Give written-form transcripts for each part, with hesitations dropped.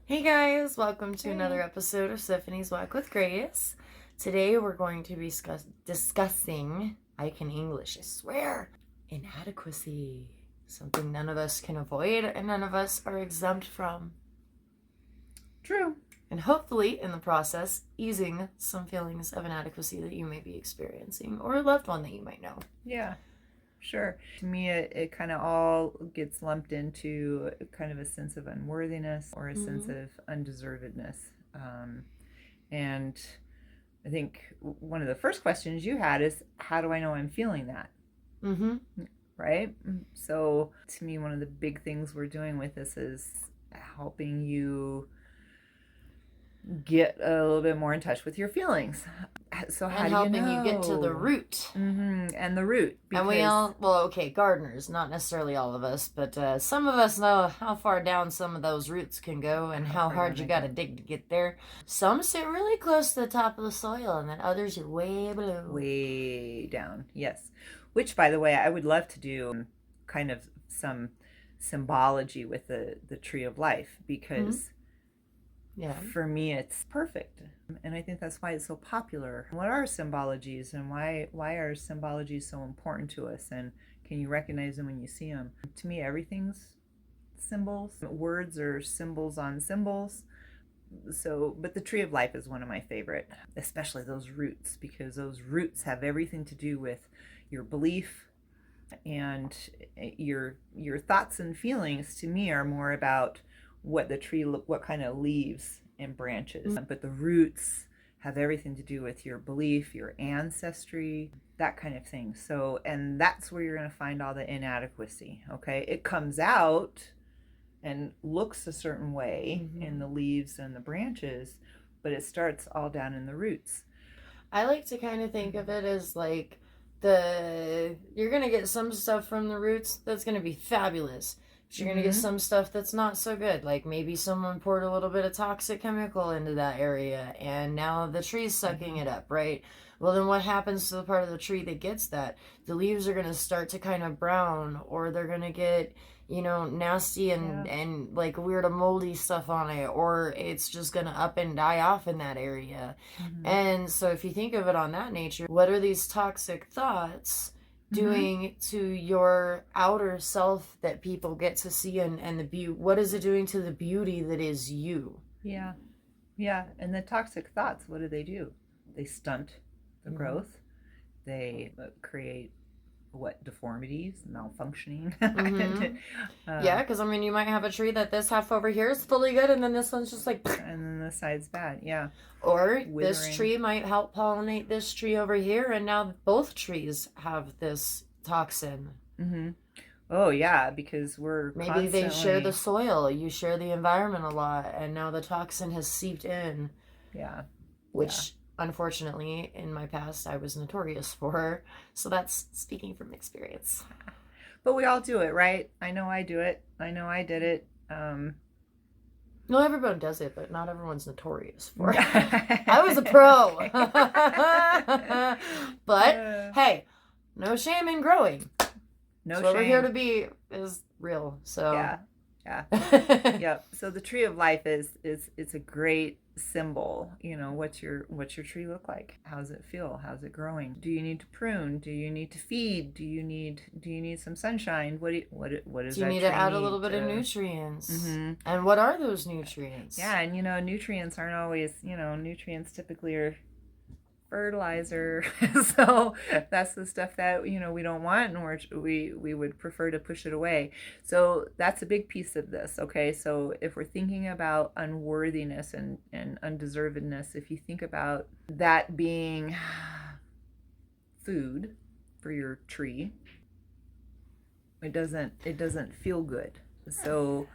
Hey guys, welcome to another episode of Symphony's Walk with Grace. Today we're going to be discussing, I can English, I swear, inadequacy. Something none of us can avoid and none of us are exempt from. True. And hopefully, in the process, easing some feelings of inadequacy that you may be experiencing or a loved one that you might know. Yeah, sure. To me, it kind of all gets lumped into kind of a sense of unworthiness or a sense of undeservedness. And I think one of the first questions you had is, how do I know I'm feeling that? Mm-hmm. Right? So to me, one of the big things we're doing with this is helping you get a little bit more in touch with your feelings. So how and do helping you you get to the root. And the root. And we all, gardeners, not necessarily all of us, but some of us know how far down some of those roots can go and how hard you got to dig to get there. Some sit really close to the top of the soil, and then others are way below. Way down, yes. Which, by the way, I would love to do kind of some symbology with the tree of life, because for me it's perfect, and I think that's why it's so popular. What are symbologies, and why are symbologies so important to us, and can you recognize them when you see them? To me, everything's symbols. Words are symbols on symbols. So, but the tree of life is one of my favorite, especially those roots, because those roots have everything to do with your belief, and your thoughts and feelings to me are more about what the tree, what kind of leaves and branches. But the roots have everything to do with your belief, your ancestry, that kind of thing. So, and that's where you're going to find all the inadequacy. Okay, it comes out and looks a certain way in the leaves and the branches, but it starts all down in the roots. I like to kind of think of it as like you're going to get some stuff from the roots that's going to be fabulous. But you're going to get some stuff that's not so good. Like maybe someone poured a little bit of toxic chemical into that area and now the tree's sucking it up, right? Well, then what happens to the part of the tree that gets that? The leaves are going to start to kind of brown, or they're going to get, nasty and like weird moldy stuff on it, or it's just going to up and die off in that area. And so if you think of it on that nature, what are these toxic thoughts doing to your outer self that people get to see, and the beauty? What is it doing to the beauty that is you? Yeah. And the toxic thoughts, what do? They stunt the growth. They create deformities, malfunctioning. Yeah, because you might have a tree that this half over here is fully good, and then this one's just like, and then the side's bad. Yeah. Or withering. This tree might help pollinate this tree over here, and now both trees have this toxin. Oh yeah, because maybe they share the soil, you share the environment a lot, and now the toxin has seeped in. Yeah. Which unfortunately in my past I was notorious for, so that's speaking from experience. But we all do it, right? I know I do it. I know I did it. No, everyone does it, but not everyone's notorious for it. I was a pro. But hey, no shame in growing. No so shame. What we're here to be is real. So yeah. Yep. So the tree of life it's a great symbol. What's your tree look like? How does it feel? How's it growing? Do you need to prune? Do you need to feed? Do you need some sunshine? What is do you need to add a little bit of nutrients? And what are those nutrients? Yeah, and nutrients aren't always, nutrients typically are fertilizer. So that's the stuff that we don't want, and we would prefer to push it away. So that's a big piece of this. Okay, so if we're thinking about unworthiness and undeservedness, if you think about that being food for your tree, it doesn't feel good. So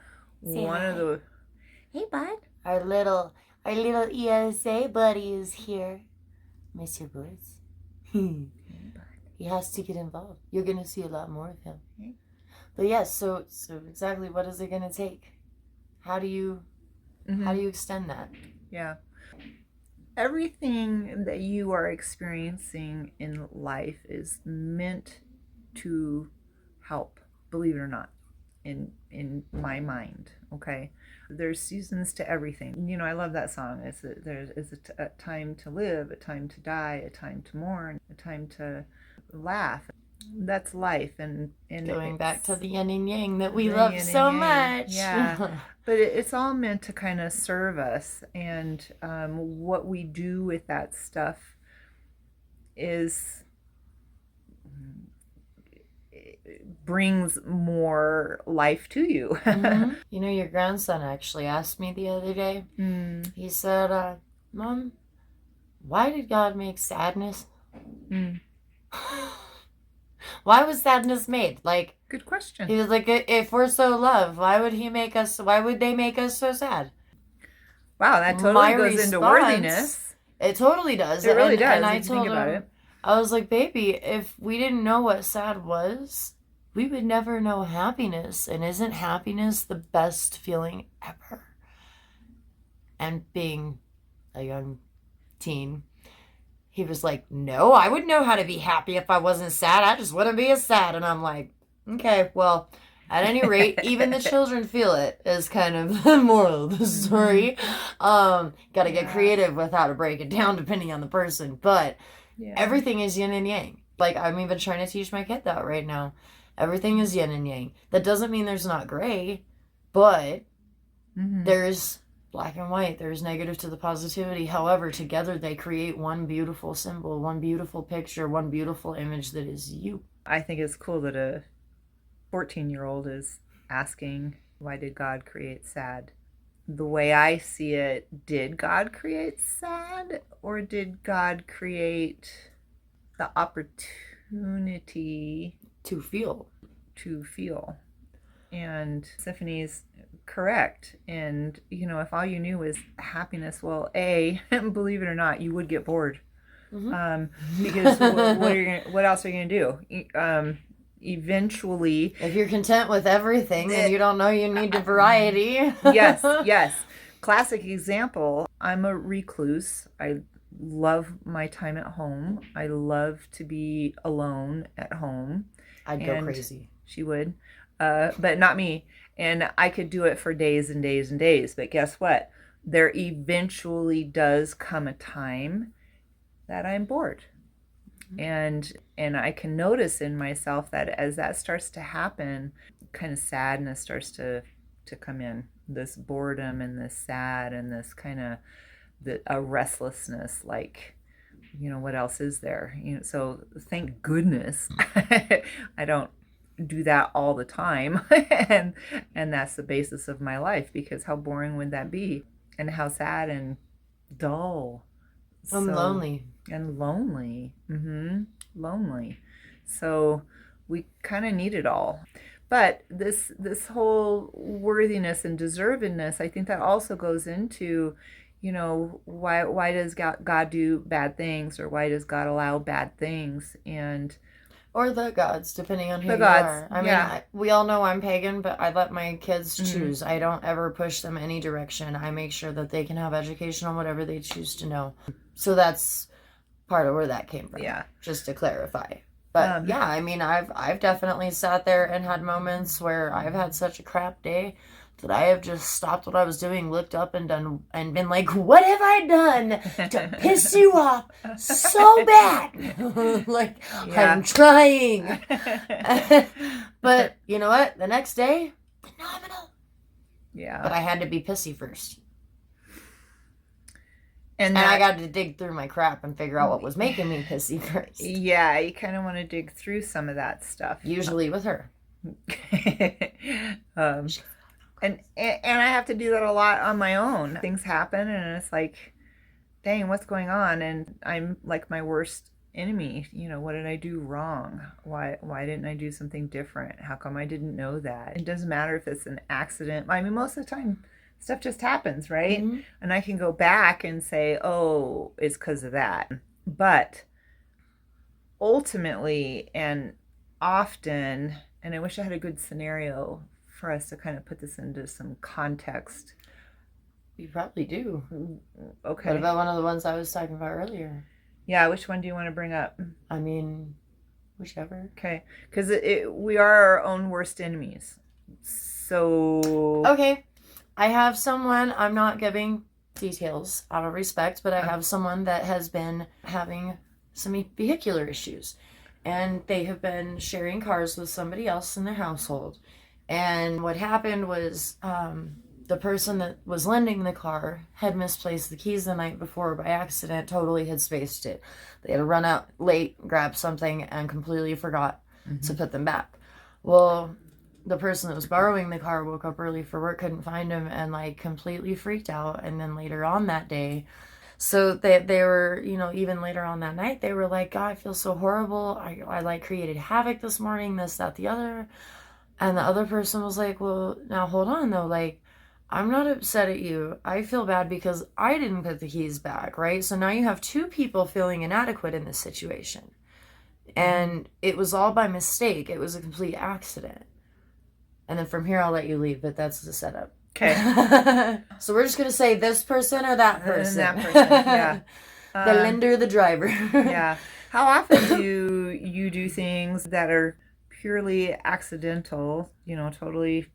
hey bud, our little ESA buddy is here. Mr. Birds. He has to get involved. You're going to see a lot more of him. But yes, so exactly what is it going to take? How do you extend that? Yeah. Everything that you are experiencing in life is meant to help, believe it or not. in my mind. Okay, there's seasons to everything. I love that song. There's a time to live, a time to die, a time to mourn, a time to laugh. That's life, and going back to the yin and yang that we the love yin so and yang. much. Yeah, but it's all meant to kind of serve us, and what we do with that stuff is brings more life to you. Your grandson actually asked me the other day. He said, Mom, why did God make sadness? Why was sadness made? Like, good question. He was like, if we're so loved, why would they make us so sad? Wow, that totally goes into worthiness. It totally does. It really does. And I told him, I was like, baby, if we didn't know what sad was, we would never know happiness. And isn't happiness the best feeling ever? And being a young teen, he was like, no, I would know how to be happy if I wasn't sad. I just wouldn't be as sad. And I'm like, okay, well, at any rate, even the children feel it, is kind of the moral of the story. Got to get creative with how to break it down depending on the person. But everything is yin and yang. Like, I'm even trying to teach my kid that right now. Everything is yin and yang. That doesn't mean there's not gray, but there's black and white. There's negative to the positivity. However, together they create one beautiful symbol, one beautiful picture, one beautiful image that is you. I think it's cool that a 14-year-old is asking, why did God create sad? The way I see it, did God create sad, or did God create the opportunity to feel? And Symphony's correct. And, if all you knew was happiness, well, believe it or not, you would get bored. Because what else are you going to do? Eventually, if you're content with everything and you don't know you need a variety. yes. Classic example, I'm a recluse. I love my time at home. I love to be alone at home. I'd go crazy. She would, but not me. And I could do it for days and days and days. But guess what? There eventually does come a time that I'm bored. And I can notice in myself that as that starts to happen, kind of sadness starts to come in. This boredom and this sad and this kind of a restlessness, like, what else is there? So thank goodness I don't do that all the time. and that's the basis of my life, because how boring would that be? And how sad and dull. I'm lonely. And lonely. Lonely. So we kind of need it all. But this whole worthiness and deservedness, I think that also goes into, why does God do bad things, or why does God allow bad things? Or the gods, depending on who you are. I mean, we all know I'm pagan, but I let my kids choose. I don't ever push them any direction. I make sure that they can have education on whatever they choose to know. So that's part of where that came from. Yeah. Just to clarify. But I mean, I've definitely sat there and had moments where I've had such a crap day that I have just stopped what I was doing, looked up and been like, what have I done to piss you off so bad? Like, I'm trying. But you know what? The next day, phenomenal. Yeah. But I had to be pissy first. And I got to dig through my crap and figure out what was making me pissy first. Yeah, you kind of want to dig through some of that stuff. Usually with her. And I have to do that a lot on my own. Things happen and it's like, dang, what's going on? And I'm like my worst enemy. What did I do wrong? Why didn't I do something different? How come I didn't know that? It doesn't matter if it's an accident. I mean, most of the time, stuff just happens, right? And I can go back and say, oh, it's because of that. But ultimately and often, and I wish I had a good scenario for us to kind of put this into some context. You probably do. Okay. What about one of the ones I was talking about earlier? Yeah, which one do you want to bring up? I mean, whichever. Okay, because we are our own worst enemies. So... Okay. I have someone, I'm not giving details out of respect, but I have someone that has been having some vehicular issues. And they have been sharing cars with somebody else in their household. And what happened was the person that was lending the car had misplaced the keys the night before by accident, totally had spaced it. They had to run out late, grab something, and completely forgot to put them back. Well, the person that was borrowing the car woke up early for work, couldn't find him, and like completely freaked out. And then later on that day, so they were, you know, even later on that night, they were like, God, I feel so horrible. I like created havoc this morning, this, that, the other. And the other person was like, well, now hold on though. Like, I'm not upset at you. I feel bad because I didn't put the keys back, right? So now you have two people feeling inadequate in this situation. And it was all by mistake. It was a complete accident. And then from here, I'll let you leave, but that's the setup. Okay. So we're just going to say this person or that person. That person, yeah. The lender, the driver. Yeah. How often do you do things that are purely accidental, you know, totally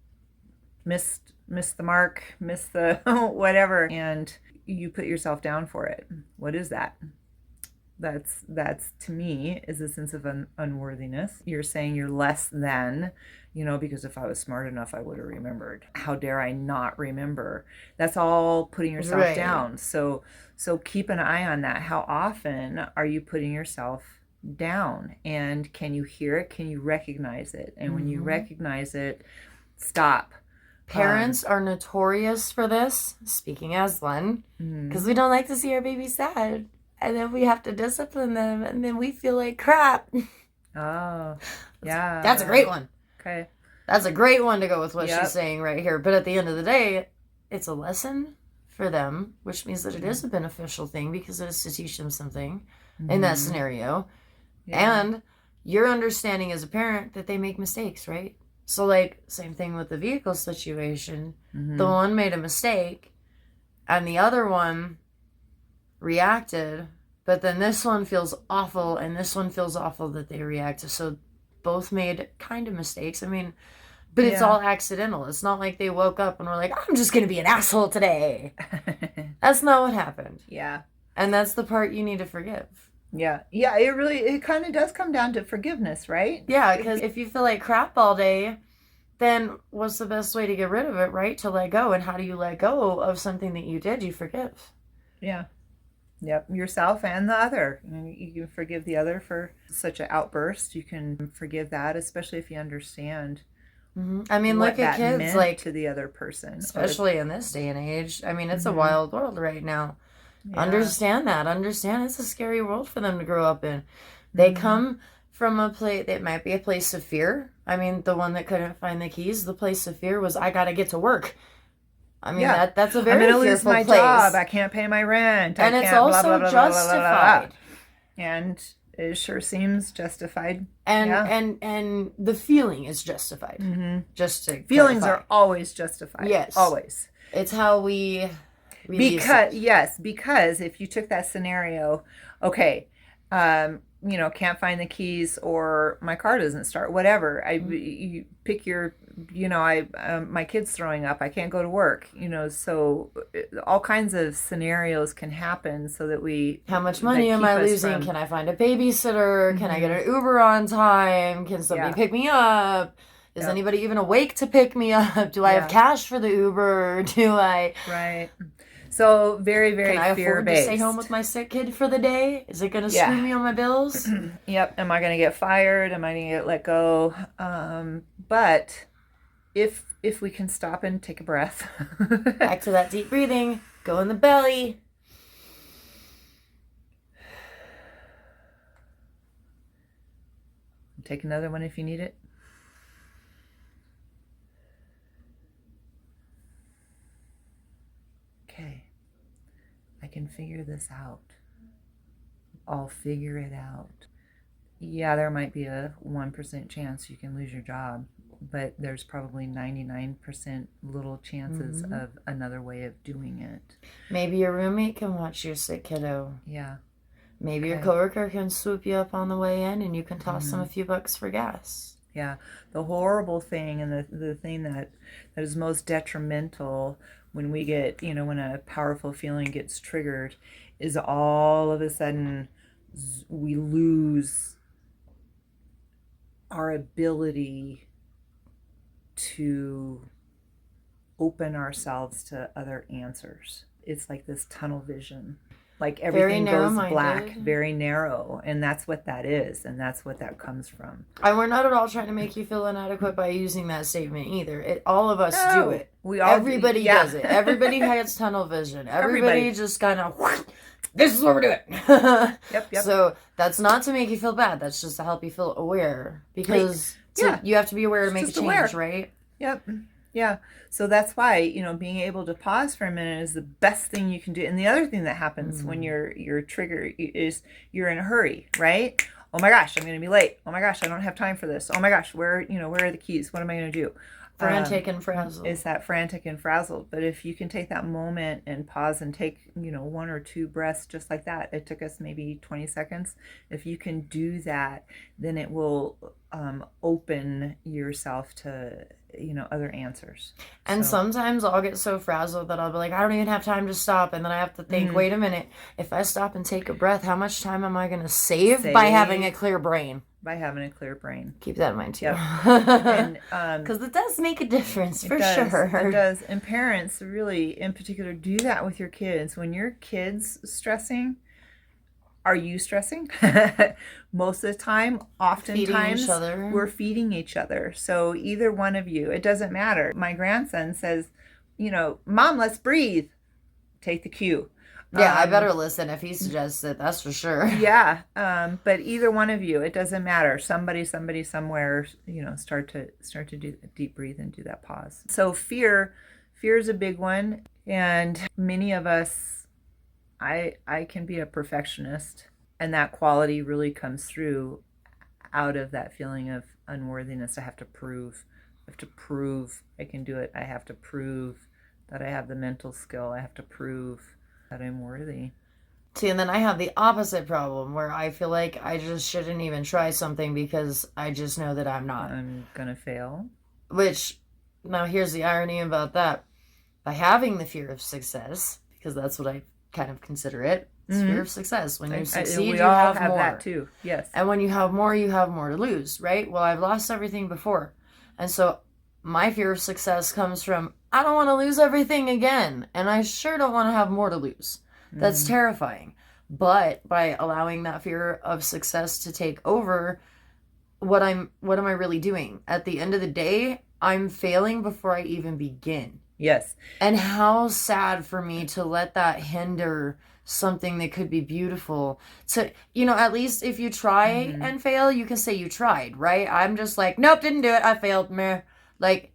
miss the mark, miss the whatever, and you put yourself down for it? What is that? That's to me is a sense of unworthiness. You're saying you're less than, you know, because if I was smart enough, I would have remembered. How dare I not remember? That's all putting yourself down. So keep an eye on that. How often are you putting yourself down? And can you hear it? Can you recognize it? And when you recognize it, stop. Parents are notorious for this, speaking as one, because we don't like to see our babies sad. And then we have to discipline them, and then we feel like crap. Oh, yeah. That's a great one. Okay. That's a great one to go with what she's saying right here. But at the end of the day, it's a lesson for them, which means that it is a beneficial thing because it is to teach them something in that scenario. Yeah. And you're understanding as a parent that they make mistakes, right? So, like, same thing with the vehicle situation. The one made a mistake, and the other one reacted, but then this one feels awful, and this one feels awful that they reacted. So both made kind of mistakes. I mean, but it's all accidental. It's not like they woke up and were like, I'm just going to be an asshole today. That's not what happened. Yeah. And that's the part you need to forgive. Yeah. Yeah, it kind of does come down to forgiveness, right? Yeah, because if you feel like crap all day, then what's the best way to get rid of it, right? To let go. And how do you let go of something that you did? You forgive. Yeah. Yep, yourself and the other. You can forgive the other for such an outburst. You can forgive that, especially if you understand. I mean, look at kids, like, to the other person, especially in this day and age. I mean, it's a wild world right now. Yeah. Understand that. Understand it's a scary world for them to grow up in. They come from a place, it might be a place of fear. I mean, the one that couldn't find the keys, the place of fear was, I got to get to work. I mean, that's a very fearful place. I'm going to lose my job. I can't pay my rent. And it's also justified. And it sure seems justified. And the feeling is justified. Just to feelings are always justified. Yes. Always. It's how we because if you took that scenario, okay, you know, can't find the keys or my car doesn't start, whatever. You pick your, you know, my kid's throwing up, I can't go to work, you know, so all kinds of scenarios can happen so that we... How much money am I losing? Can I find a babysitter? Can I get an Uber on time? Can somebody pick me up? Is anybody even awake to pick me up? Do I have cash for the Uber? Do I... Right. So very, very fear-based. Can I afford to stay home with my sick kid for the day? Is it going to screw me on my bills? Yep. Am I going to get fired? Am I going to get let go? But if we can stop and take a breath. Back to that deep breathing. Go in the belly. Take another one if you need it. Okay. I can figure this out. I'll figure it out. Yeah, there might be a 1% chance you can lose your job, but there's probably 99% little chances of another way of doing it. Maybe your roommate can watch your sick kiddo. Yeah. Maybe your coworker can swoop you up on the way in and you can toss them a few bucks for gas. Yeah. The horrible thing and the thing that is most detrimental when we get, when a powerful feeling gets triggered is all of a sudden we lose our ability to open ourselves to other answers. It's like this tunnel vision. Like everything goes black, very narrow, and that's what that is, and that's what that comes from. And we're not at all trying to make you feel inadequate by using that statement either. All of us do it. Everybody does it. Everybody has tunnel vision. Everybody just kind of, this is what we're doing. Yep. So that's not to make you feel bad. That's just to help you feel aware, because you have to be aware to make a change, right? Yep. Yeah. So that's why, being able to pause for a minute is the best thing you can do. And the other thing that happens when you're triggered is you're in a hurry, right? Oh my gosh, I'm going to be late. Oh my gosh, I don't have time for this. Oh my gosh, where are the keys? What am I going to do? Frantic and frazzled. Is that frantic and frazzled. But if you can take that moment and pause and take, 1 or 2 breaths just like that, it took us maybe 20 seconds. If you can do that, then it will open yourself to, other answers. And sometimes I'll get so frazzled that I'll be like, I don't even have time to stop. And then I have to think, wait a minute, if I stop and take a breath, how much time am I going to save by having a clear brain? By having a clear brain. Keep that in mind too. Yep. Because it does make a difference for sure. It does. And parents really, in particular, do that with your kids. When your kid's stressing, are you stressing? Most of the time, oftentimes, we're feeding each other. So either one of you, it doesn't matter. My grandson says, Mom, let's breathe. Take the cue. Yeah, I better listen if he suggests it, that's for sure. Yeah, but either one of you, it doesn't matter. Somebody, somewhere, start to do a deep breathe and do that pause. So fear is a big one, and many of us, I can be a perfectionist, and that quality really comes through out of that feeling of unworthiness. I have to prove I can do it. I have to prove that I have the mental skill. I have to prove that I'm worthy. See, and then I have the opposite problem where I feel like I just shouldn't even try something because I just know that I'm not. I'm gonna fail. Which, now here's the irony about that. By having the fear of success, because that's what I kind of consider it, it's fear of success. When you succeed, you have more. That too. Yes. And when you have more to lose, right? Well, I've lost everything before. And so my fear of success comes from, I don't want to lose everything again. And I sure don't want to have more to lose. That's terrifying. But by allowing that fear of success to take over, what am I really doing? At the end of the day, I'm failing before I even begin. Yes. And how sad for me to let that hinder something that could be beautiful. To, at least if you try and fail, you can say you tried, right? I'm just like, nope, didn't do it. I failed. Meh. Like,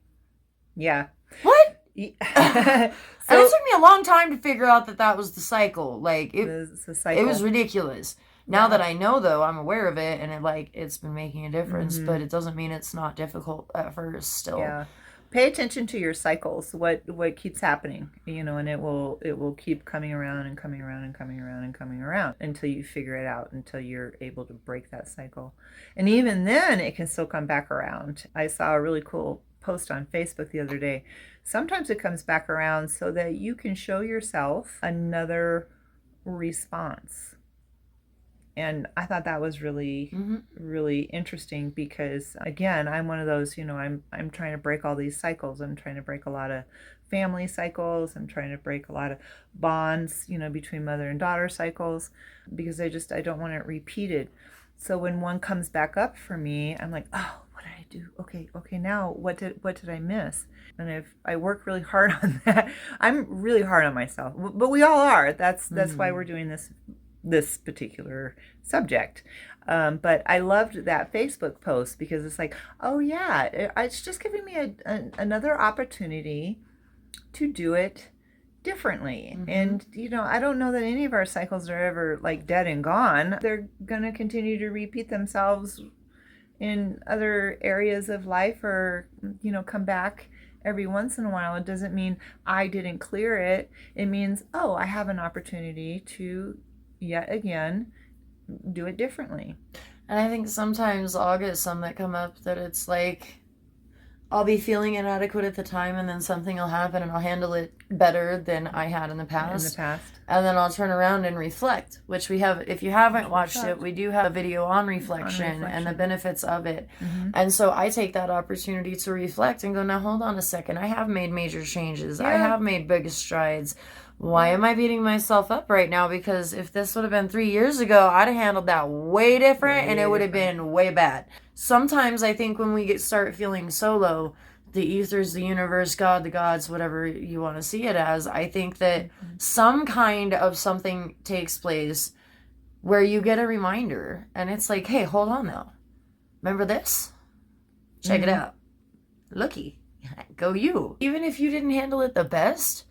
yeah. What? And it took me a long time to figure out that was the cycle. Like, it's a cycle. It was ridiculous. Now that I know, though, I'm aware of it, and it's been making a difference, but it doesn't mean it's not difficult at first still. Yeah. Pay attention to your cycles, what keeps happening, and it will keep coming around and coming around and coming around and coming around until you figure it out, until you're able to break that cycle. And even then, it can still come back around. I saw a really cool post on Facebook the other day. Sometimes it comes back around so that you can show yourself another response. And I thought that was really, really interesting because, again, I'm one of those, I'm trying to break all these cycles. I'm trying to break a lot of family cycles. I'm trying to break a lot of bonds, between mother and daughter cycles, because I don't want it repeated. So when one comes back up for me, I'm like, oh, what did I do? Okay, now what did I miss? And if I work really hard on that, I'm really hard on myself, but we all are. That's why we're doing this particular subject. But I loved that Facebook post because it's like, oh yeah, it's just giving me another opportunity to do it differently. And I don't know that any of our cycles are ever like dead and gone. They're gonna continue to repeat themselves in other areas of life, or come back every once in a while. It doesn't mean I didn't clear it. It means, oh, I have an opportunity to yet again do it differently. And I think sometimes I'll get some that come up that it's like I'll be feeling inadequate at the time, and then something will happen and I'll handle it better than I had in the past. In the past. And then I'll turn around and reflect, which we have, if you haven't watched it, we do have a video on reflection and the benefits of it. Mm-hmm. And so I take that opportunity to reflect and go, now hold on a second. I have made major changes. Yeah. I have made big strides. Why am I beating myself up right now? Because if this would have been 3 years ago, I'd have handled that way different, and it would have been way bad. Sometimes I think when we start feeling so low, the ethers, the universe, God, the gods, whatever you want to see it as, I think that some kind of something takes place where you get a reminder, and it's like, hey, hold on now. Remember this? Check it out. Looky. Go you. Even if you didn't handle it the best,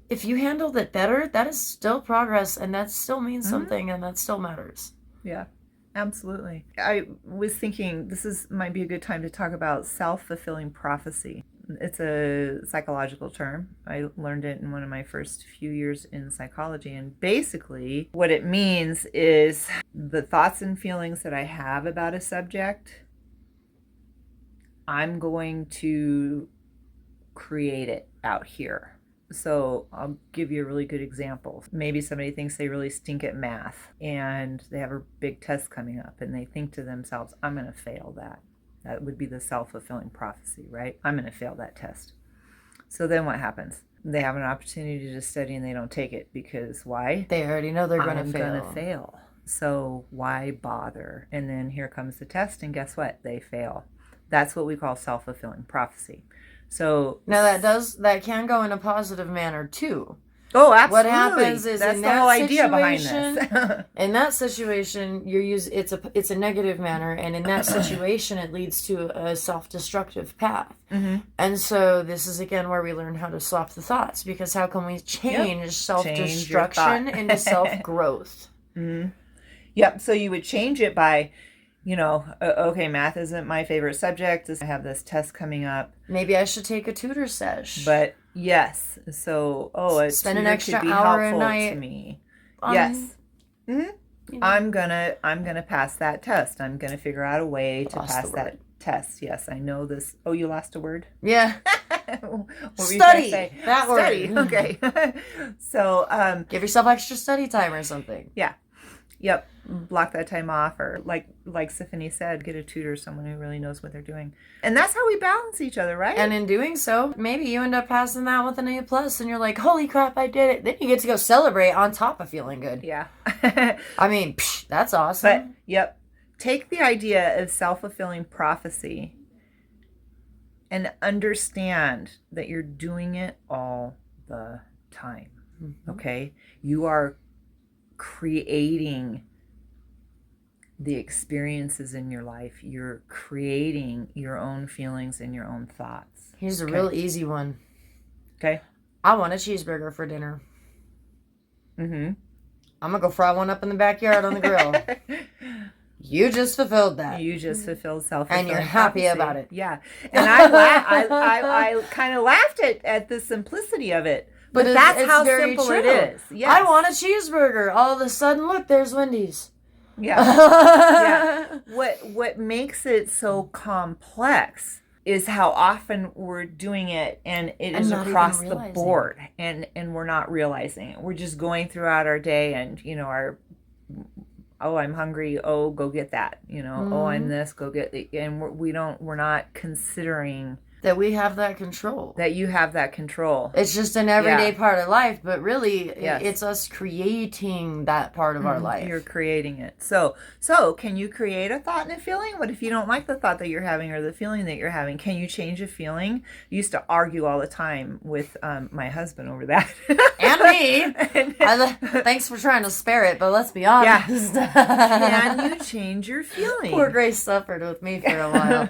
if you handled it better, that is still progress, and that still means something, and that still matters. Yeah, absolutely. I was thinking might be a good time to talk about self-fulfilling prophecy. It's a psychological term. I learned it in one of my first few years in psychology, and basically what it means is the thoughts and feelings that I have about a subject, I'm going to create it out here. So I'll give you a really good example. Maybe somebody thinks they really stink at math and they have a big test coming up, and they think to themselves, I'm going to fail that. That would be the self-fulfilling prophecy, right? I'm going to fail that test. So then what happens? They have an opportunity to study and they don't take it because why? They already know they're going to fail. I'm going to fail. So why bother? And then here comes the test, and guess what? They fail. That's what we call self-fulfilling prophecy. So now that can go in a positive manner too. Oh, absolutely. What happens is that's the whole idea behind this. In that situation, it's a negative manner, and in that situation, it leads to a self-destructive path. Mm-hmm. And so this is again where we learn how to swap the thoughts, because how can we change self-destruction into self-growth? Mm-hmm. Yep. So you would change it by, okay, math isn't my favorite subject. I have this test coming up. Maybe I should take a tutor sesh. But yes, so spend an extra hour a night to me. Yes. Mm-hmm. I'm gonna pass that test. I'm gonna figure out a way to pass that test. Yes, I know this. Oh, you lost a word? Yeah. Study. That study. word. Okay. So give yourself extra study time or something. Yeah. Yep. Block that time off, or like Stephanie said, get a tutor, someone who really knows what they're doing. And that's how we balance each other, right? And in doing so, maybe you end up passing that with an A+, and you're like, holy crap, I did it. Then you get to go celebrate on top of feeling good. Yeah. I mean, that's awesome. But, yep. Take the idea of self-fulfilling prophecy and understand that you're doing it all the time. Mm-hmm. Okay? You are creating the experiences in your life. You're creating your own feelings and your own thoughts. Here's a real easy one. Okay. I want a cheeseburger for dinner. Mm-hmm. I'm going to go fry one up in the backyard on the grill. You just fulfilled that. You just fulfilled self-fulfilling and you're happy prophecy. About it. Yeah. And I kind of laughed at the simplicity of it. But that's how simple it is. Yes. I want a cheeseburger. All of a sudden, look, there's Wendy's. Yeah. Yeah. What makes it so complex is how often we're doing it, and it is across the board, and we're not realizing it. We're just going throughout our day, and I'm hungry, go get that. Oh, I'm this, go get it. And we're not considering that we have that control. That you have that control. It's just an everyday part of life, but really, it's us creating that part of our life. You're creating it. So can you create a thought and a feeling? What if you don't like the thought that you're having or the feeling that you're having? Can you change a feeling? I used to argue all the time with my husband over that. And me. Thanks for trying to spare it, but let's be honest. Yeah. Can you change your feeling? Poor Grace suffered with me for a while.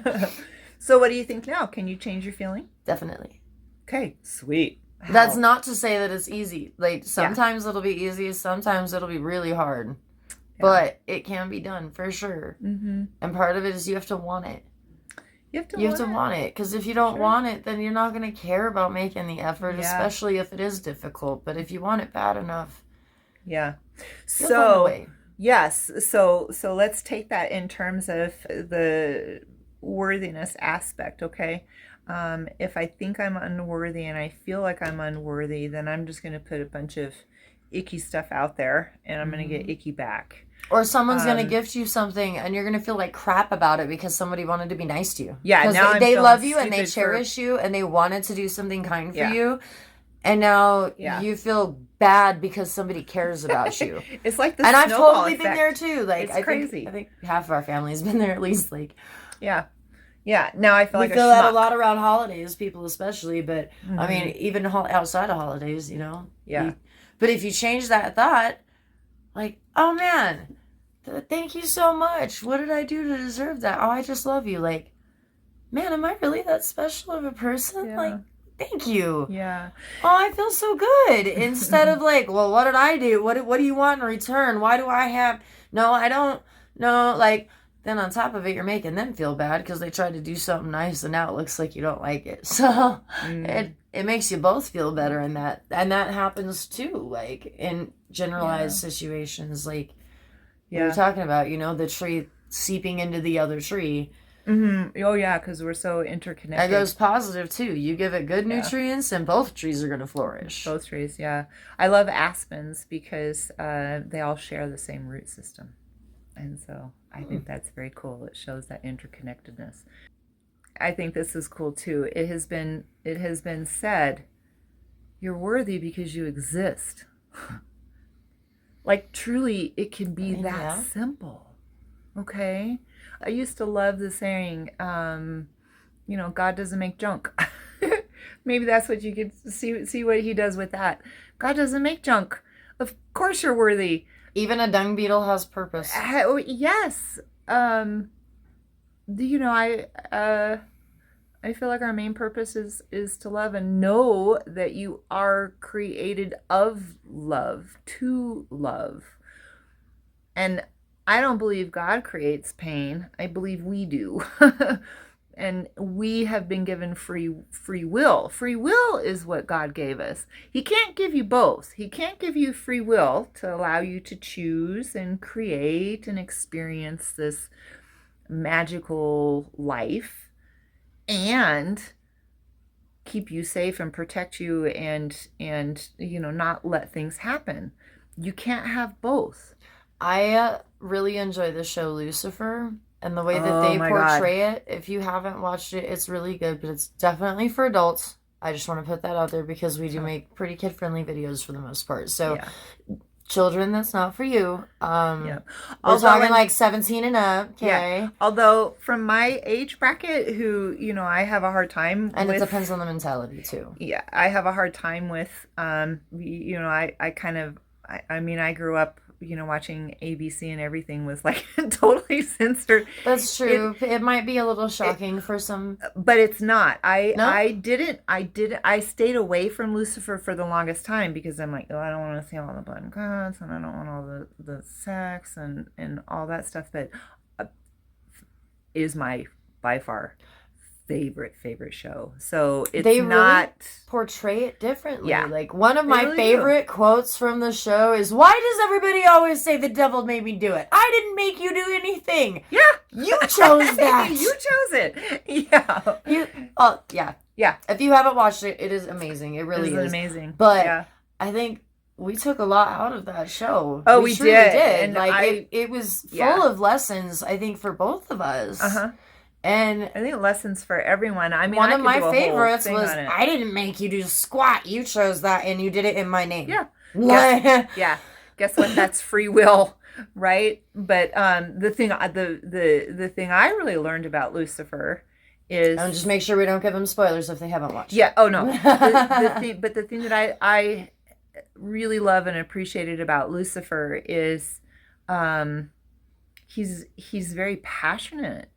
So what do you think now? Can you change your feeling? Definitely. Okay, sweet. How? That's not to say that it's easy. Like, sometimes it'll be easy, sometimes it'll be really hard. Yeah. But it can be done, for sure. Mm-hmm. And part of it is you have to want it. You have to want it. Because if you don't want it, then you're not going to care about making the effort, especially if it is difficult. But if you want it bad enough, yeah. you'll find a way. Yes. So let's take that in terms of the worthiness aspect, okay? If I think I'm unworthy and I feel like I'm unworthy, then I'm just going to put a bunch of icky stuff out there and I'm going to get icky back. Or someone's going to gift you something and you're going to feel like crap about it because somebody wanted to be nice to you. Yeah, because now they love you and they cherish you and they wanted to do something kind for you. And now you feel bad because somebody cares about you. It's like the and I've totally effect. been there too. Like, it's crazy. I think half of our family has been there at least. Like, yeah. Now I feel like we feel that a lot around holidays, people especially. But I mean, even outside of holidays, you know. Yeah. But if you change that thought, like, oh man, thank you so much. What did I do to deserve that? Oh, I just love you. Like, man, am I really that special of a person? Yeah. Like, thank you. Yeah. Oh, I feel so good. Instead of like, well, what did I do? What do you want in return? Why do I have? No, I don't. No, like, then on top of it, you're making them feel bad because they tried to do something nice and now it looks like you don't like it. So it makes you both feel better in that. And that happens too, like in generalized situations, like we were talking about, you know, the tree seeping into the other tree. Oh yeah, because we're so interconnected. That goes positive too. You give it good nutrients and both trees are going to flourish. Both trees, yeah. I love aspens because they all share the same root system. And so I think that's very cool. It shows that interconnectedness. I think this is cool too. It has been said, you're worthy because you exist. Like truly, it can be that simple. Okay? I used to love the saying, you know, God doesn't make junk. Maybe that's what you could see what he does with that. God doesn't make junk. Of course you're worthy. Even a dung beetle has purpose. Yes. You know, I feel like our main purpose is to love and know that you are created of love, to love. And I don't believe God creates pain. I believe we do. And we have been given free will. Free will is what God gave us. He can't give you both. He can't give you free will to allow you to choose and create and experience this magical life and keep you safe and protect you and you know, not let things happen. You can't have both. I really enjoy the show Lucifer. And the way that they portray it, if you haven't watched it, it's really good, but it's definitely for adults. I just want to put that out there because we do make pretty kid-friendly videos for the most part. So, children, that's not for you. We're talking like 17 and up, okay? Yeah. Although, from my age bracket, who, you know, I have a hard time and it depends on the mentality, too. Yeah, I have a hard time with, you know, I mean, I grew up, you know, watching ABC and everything was like totally censored. That's true. It might be a little shocking for some, but it's not. I stayed away from Lucifer for the longest time because I'm like, oh, I don't want to see all the blood and guts and I don't want all the sex and all that stuff. But is my by far favorite show. So it's they not really portray it differently. Yeah. Like one of my favorite quotes from the show is, "Why does everybody always say the devil made me do it? I didn't make you do anything. Yeah. You chose that. You chose it." Yeah. Yeah. If you haven't watched it, it is amazing. It really is amazing. But I think we took a lot out of that show. Oh, we truly did. And like it was full of lessons, I think, for both of us. And I think lessons for everyone. I mean, one of my favorites was, "I didn't make you do squat. You chose that and you did it in my name." Yeah. Guess what? That's free will, right? But the thing I really learned about Lucifer is, and just make sure we don't give them spoilers if they haven't watched. Yeah. Oh no. the thing that I really love and appreciated about Lucifer is, he's very passionate.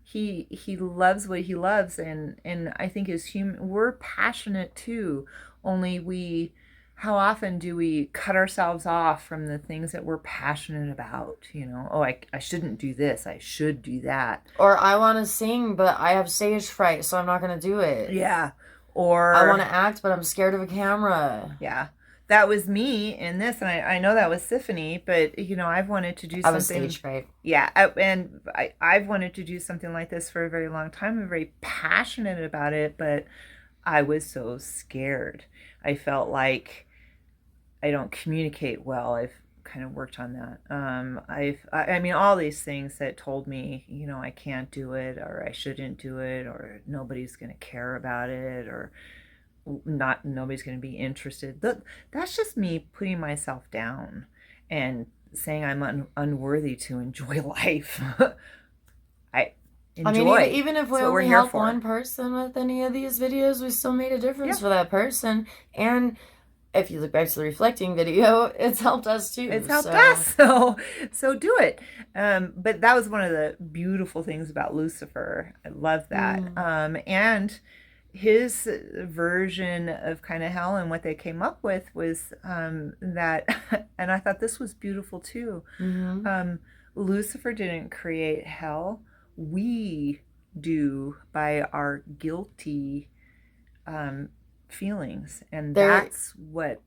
He loves what he loves, and I think as human we're passionate too. Only how often do we cut ourselves off from the things that we're passionate about? You know, oh, I shouldn't do this, I should do that. Or I want to sing, but I have stage fright, so I'm not going to do it. Yeah. Or I want to act, but I'm scared of a camera. Yeah. that was me in this, and I know that was Symphony, but I've wanted to do I was something. stage fright. Yeah, I've wanted to do something like this for a very long time. I'm very passionate about it, but I was so scared. I felt like I don't communicate well. I've kind of worked on that. I mean, all these things that told me, I can't do it, or I shouldn't do it, or nobody's going to care about it, or not nobody's going to be interested. That's just me putting myself down and saying I'm unworthy to enjoy life. I I mean, enjoy. even if we That's what we're only here help for. one person with any of these videos, we still made a difference Yeah, for that person. And if you look back to the reflecting video, it's helped us too. it's helped So, us. So do it. But that was one of the beautiful things about Lucifer. I love that. mm, And his version of kind of hell and what they came up with was that, and I thought this was beautiful too. mm-hmm. Lucifer didn't create hell. We do by our guilty feelings. And There, that's what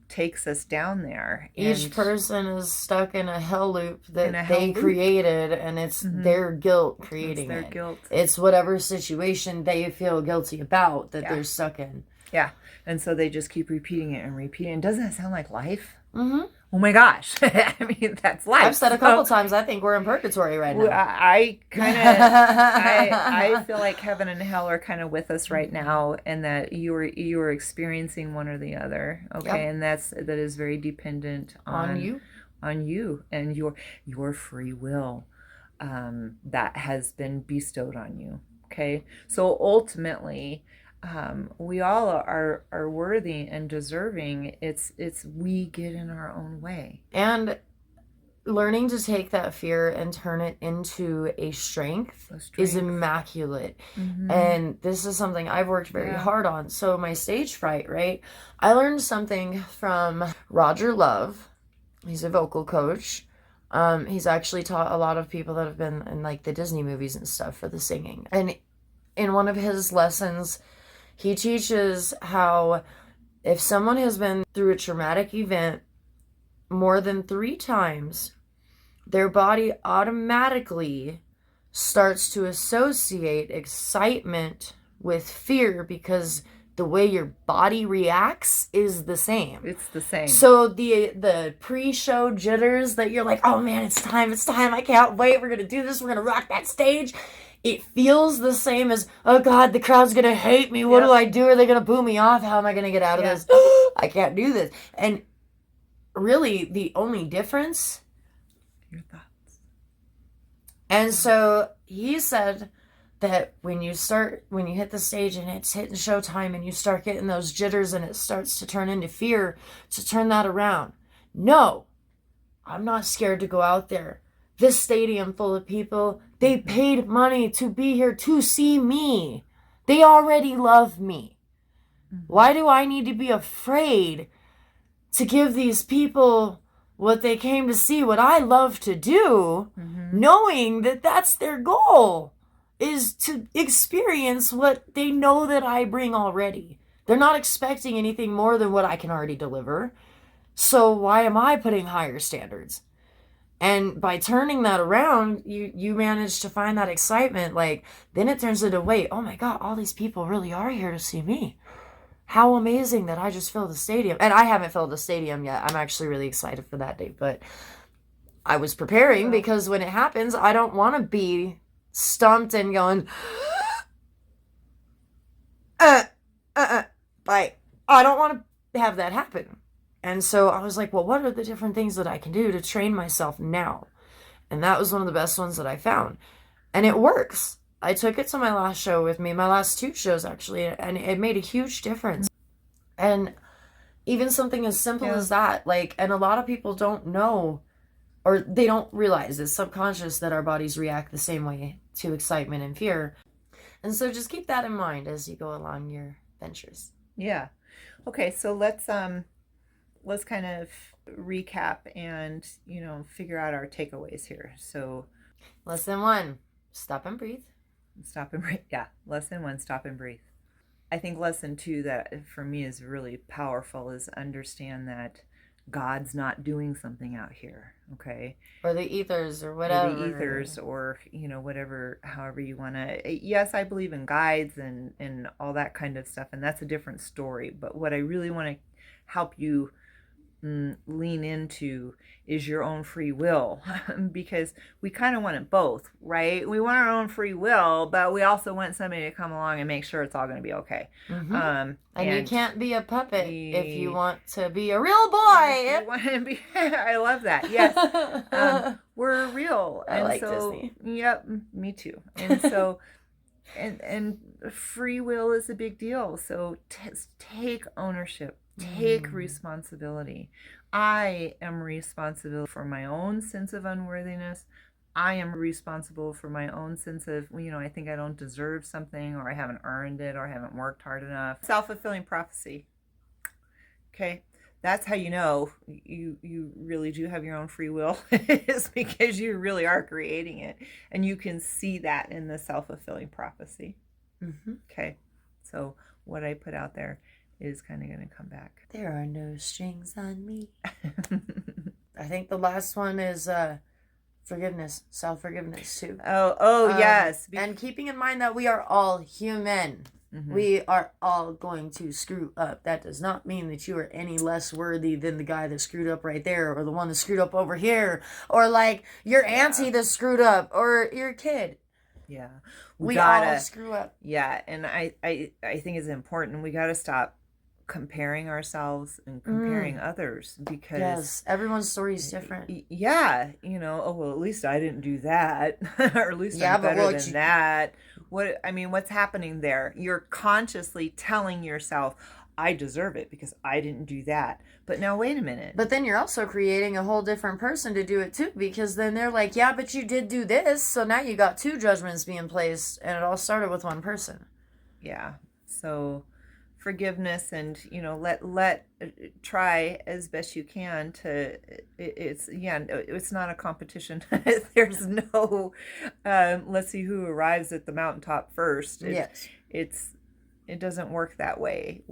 takes us down there. each And person is stuck in a hell loop in a that hell they loop. created, and it's Mm-hmm. their guilt It's creating their it. guilt. It's whatever situation they feel guilty about that Yeah. they're stuck in. Yeah. And so they just keep repeating it and repeating it. Doesn't that sound like life? Mm-hmm. Oh my gosh. I mean, that's life. I've said a couple times, I think we're in purgatory right now. I kind of I feel like heaven and hell are kind of with us right now, and that you are experiencing one or the other. Okay, Yep. and that is very dependent On you. on you and your free will that has been bestowed on you. Okay, so ultimately, we all are worthy and deserving. It's we get in our own way. And learning to take that fear and turn it into a strength is immaculate. Mm-hmm. And this is something I've worked very Yeah. hard on. So my stage fright, right? I learned something from Roger Love. He's a vocal coach. He's actually taught a lot of people that have been in like the Disney movies and stuff for the singing. And in one of his lessons, he teaches how if someone has been through a traumatic event more than 3 times, their body automatically starts to associate excitement with fear because the way your body reacts is the same. It's the same. So the pre-show jitters that you're like, oh man, it's time, I can't wait, we're gonna do this, we're gonna rock that stage. It feels the same as, oh God, the crowd's gonna hate me. What do I do? Are they gonna boo me off? How am I gonna get out of this? I can't do this. And really, the only difference, your thoughts. And so he said that when you hit the stage and it's hitting showtime and you start getting those jitters and it starts to turn into fear, to turn that around. No, I'm not scared to go out there. This stadium full of people, they paid money to be here to see me. They already love me. Why do I need to be afraid to give these people what they came to see, what I love to do, knowing that that's their goal, is to experience what they know that I bring already. They're not expecting anything more than what I can already deliver. So why am I putting higher standards? And by turning that around, you manage to find that excitement. Like, then it turns into, wait, oh my God, all these people really are here to see me. How amazing that I just filled the stadium. And I haven't filled the stadium yet. I'm actually really excited for that day. But I was preparing because when it happens, I don't want to be stumped and going, like, I don't want to have that happen. And so I was like, well, what are the different things that I can do to train myself now? And that was one of the best ones that I found. And it works. I took it to my last show with me, my last 2 shows actually, and it made a huge difference. And even something as simple as that, like, and a lot of people don't know, or they don't realize it's subconscious that our bodies react the same way to excitement and fear. And so just keep that in mind as you go along your ventures. Yeah. Okay, so let's kind of recap and, figure out our takeaways here. So lesson 1, stop and breathe. Stop and breathe. Yeah. Lesson 1, stop and breathe. I think lesson 2 that for me is really powerful is understand that God's not doing something out here, okay? Or the ethers or Or whatever. the ethers, or whatever, however you want to. Yes, I believe in guides and all that kind of stuff, and that's a different story. But what I really want to help you lean into is your own free will, because we kind of want it both, right? We want our own free will, but we also want somebody to come along and make sure it's all going to be okay. And you can't be a puppet if you want to be a real boy. You want to be, I love that. Yes, we're real. I like Disney. Yep, me too. And so, and free will is a big deal. So take ownership. Take responsibility. I am responsible for my own sense of unworthiness. I am responsible for my own sense of, I think I don't deserve something, or I haven't earned it, or I haven't worked hard enough. Self-fulfilling prophecy. Okay? That's how you know you really do have your own free will, is because you really are creating it. And you can see that in the self-fulfilling prophecy. Okay? So what I put out there is kind of going to come back. There are no strings on me. I think the last one is forgiveness, self-forgiveness too. Yes. And keeping in mind that we are all human. We are all going to screw up. That does not mean that you are any less worthy than the guy that screwed up right there, or the one that screwed up over here, or like your auntie that screwed up, or your kid. Yeah. We all screw up. Yeah, and I think it's important. We got to stop comparing ourselves and comparing others, because everyone's story is different. Yeah, well, at least I didn't do that, or at least I'm better than that. What's happening there? You're consciously telling yourself, I deserve it because I didn't do that. But now wait a minute. But then you're also creating a whole different person to do it too, because then they're like, yeah, but you did do this, so now you got 2 judgments being placed, and it all started with one person. Yeah. So forgiveness, and let try as best you can to, it's not a competition. There's no let's see who arrives at the mountaintop first. It doesn't work that way.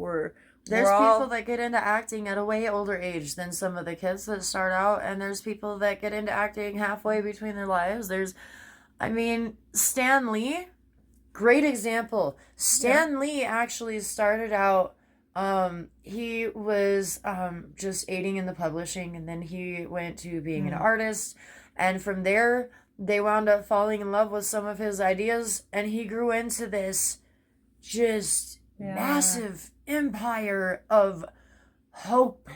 There's people that get into acting at a way older age than some of the kids that start out, and there's people that get into acting halfway between their lives. Stan Lee, great example. Stan Lee actually started out, he was just aiding in the publishing, and then he went to being an artist, and from there they wound up falling in love with some of his ideas, and he grew into this just massive empire of hope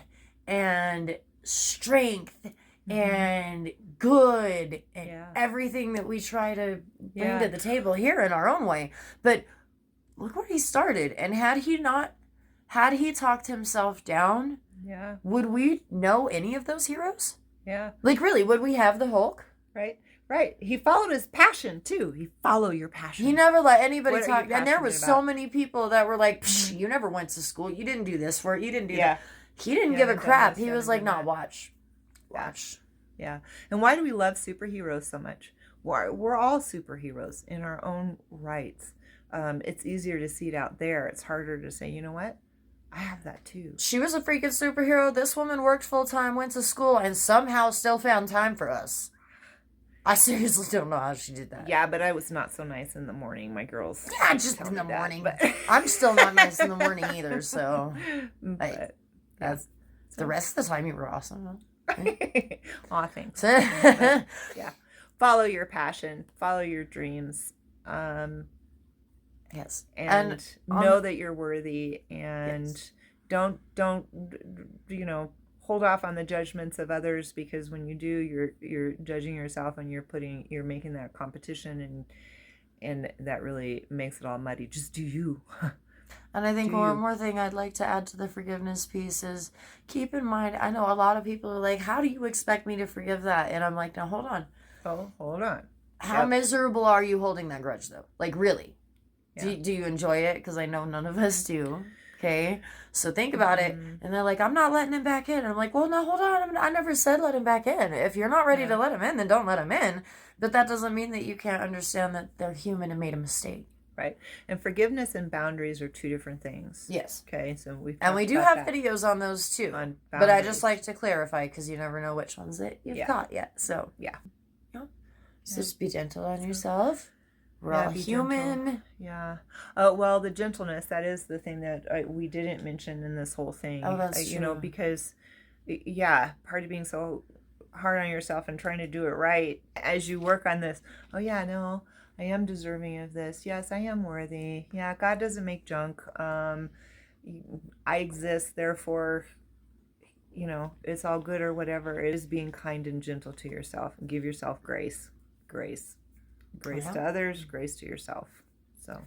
and strength and good and everything that we try to bring to the table here in our own way. But look where he started, and had he talked himself down, would we know any of those heroes? Like, really, would we have the Hulk? Right. He followed his passion too. Follow your passion. He never let anybody talk. And there was so many people that were like, you never went to school. You didn't do this for it. You didn't do that. He didn't give a crap. He was like, no, watch. Yeah. And why do we love superheroes so much? We're all superheroes in our own rights. It's easier to see it out there. It's harder to say, you know what? I have that too. She was a freaking superhero. This woman worked full time, went to school, and somehow still found time for us. I seriously don't know how she did that. Yeah, but I was not so nice in the morning. My girls. Yeah, just in the morning. But I'm still not nice in the morning either. So, that's the rest of the time you were awesome. Right? Aw, thanks. Yeah, follow your passion. Follow your dreams. Yes, and know that you're worthy, and don't hold off on the judgments of others, because when you do, you're judging yourself, and you're making that competition, and that really makes it all muddy. Just do you. And I think one more thing I'd like to add to the forgiveness piece is, keep in mind, I know a lot of people are like, how do you expect me to forgive that? And I'm like, now hold on. Oh, hold on. How miserable are you holding that grudge though? Like, really? Yeah. Do you enjoy it? Because I know none of us do. Okay, so think about it. And they're like, I'm not letting him back in. And I'm like, well, no, hold on. I never said let him back in. If you're not ready to let him in, then don't let him in. But that doesn't mean that you can't understand that they're human and made a mistake. Right. And forgiveness and boundaries are two different things. Yes. Okay. So we do have videos on those too. On but I just like to clarify because you never know which ones that you've got yet. So yeah. So just be gentle on yourself. We're all human. Gentle. Yeah. Well, the gentleness, that is the thing that we didn't mention in this whole thing. Oh, that's true. You know, because, part of being so hard on yourself and trying to do it right as you work on this. Oh, yeah, no, I am deserving of this. Yes, I am worthy. Yeah, God doesn't make junk. I exist, therefore, it's all good or whatever. It is being kind and gentle to yourself and give yourself grace to others, grace to yourself. So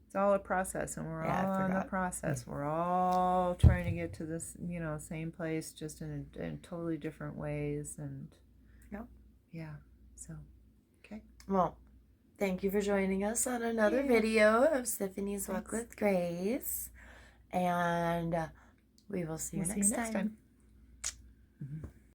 it's all a process, and we're all in the process. We're all trying to get to this, same place, just in totally different ways. And so okay. Well, thank you for joining us on another video of Symphony's Walk with Grace, and we will see you next time.